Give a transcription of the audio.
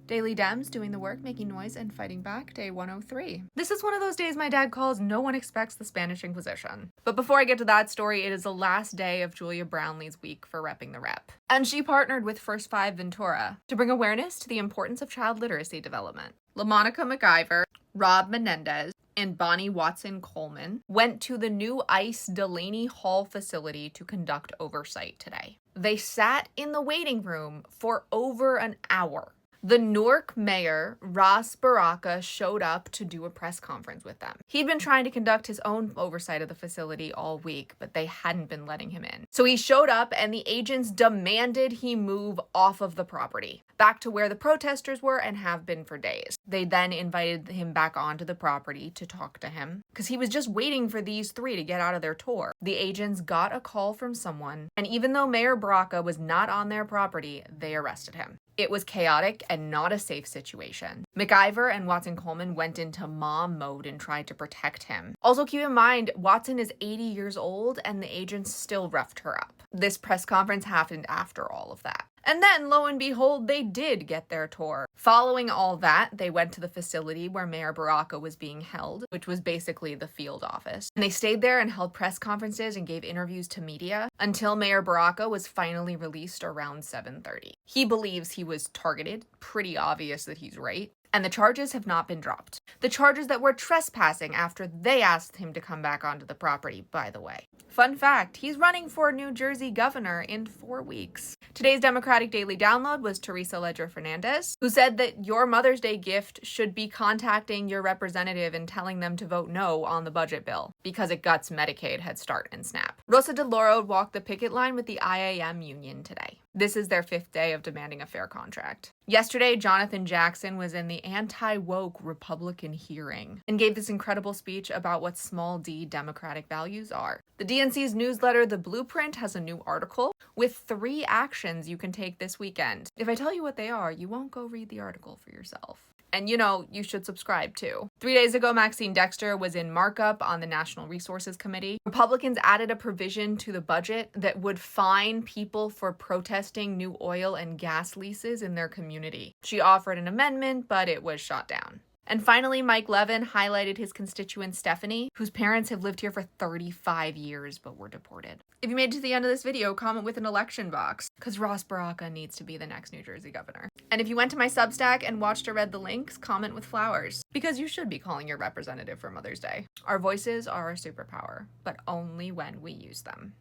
Daily Dems doing the work, making noise, and fighting back, day 103. This is one of those days my dad calls no one expects the Spanish Inquisition. But before I get to that story, it is the last day of Julia Brownlee's week for repping the rep. And she partnered with First Five Ventura to bring awareness to the importance of child literacy development. LaMonica McIver, Rob Menendez, and Bonnie Watson-Coleman went to the new ICE Delaney Hall facility to conduct oversight today. They sat in the waiting room for over an hour. The Newark mayor, Ras Baraka, showed up to do a press conference with them. He'd been trying to conduct his own oversight of the facility all week, but they hadn't been letting him in. So he showed up and the agents demanded he move off of the property, back to where the protesters were and have been for days. They then invited him back onto the property to talk to him, because he was just waiting for these three to get out of their tour. The agents got a call from someone, and even though Mayor Baraka was not on their property, they arrested him. It was chaotic and not a safe situation. McIver and Watson-Coleman went into mom mode and tried to protect him. Also keep in mind, Watson is 80 years old and the agents still roughed her up. This press conference happened after all of that. And then, lo and behold, they did get their tour. Following all that, they went to the facility where Mayor Baraka was being held, which was basically the field office. And they stayed there and held press conferences and gave interviews to media until Mayor Baraka was finally released around 7:30. He believes he was targeted, pretty obvious that he's right. And the charges have not been dropped. The charges that were trespassing after they asked him to come back onto the property, by the way. Fun fact, he's running for New Jersey governor in 4 weeks. Today's Democratic Daily Download was Teresa Ledger Fernandez, who said that your Mother's Day gift should be contacting your representative and telling them to vote no on the budget bill, because it guts Medicaid, Head Start, and SNAP. Rosa DeLauro walked the picket line with the IAM union today. This is their 5th day of demanding a fair contract. Yesterday, Jonathan Jackson was in the anti-woke Republican hearing and gave this incredible speech about what small d Democratic values are. The DNC's newsletter, The Blueprint, has a new article with 3 actions you can take this weekend. If I tell you what they are, you won't go read the article for yourself. And you should subscribe too. 3 days ago, Maxine Dexter was in markup on the National Resources Committee. Republicans added a provision to the budget that would fine people for protesting new oil and gas leases in their community. She offered an amendment, but it was shot down. And finally, Mike Levin highlighted his constituent Stephanie, whose parents have lived here for 35 years but were deported. If you made it to the end of this video, comment with an election box, because Ras Baraka needs to be the next New Jersey governor. And if you went to my Substack and watched or read the links, comment with flowers, because you should be calling your representative for Mother's Day. Our voices are our superpower, but only when we use them.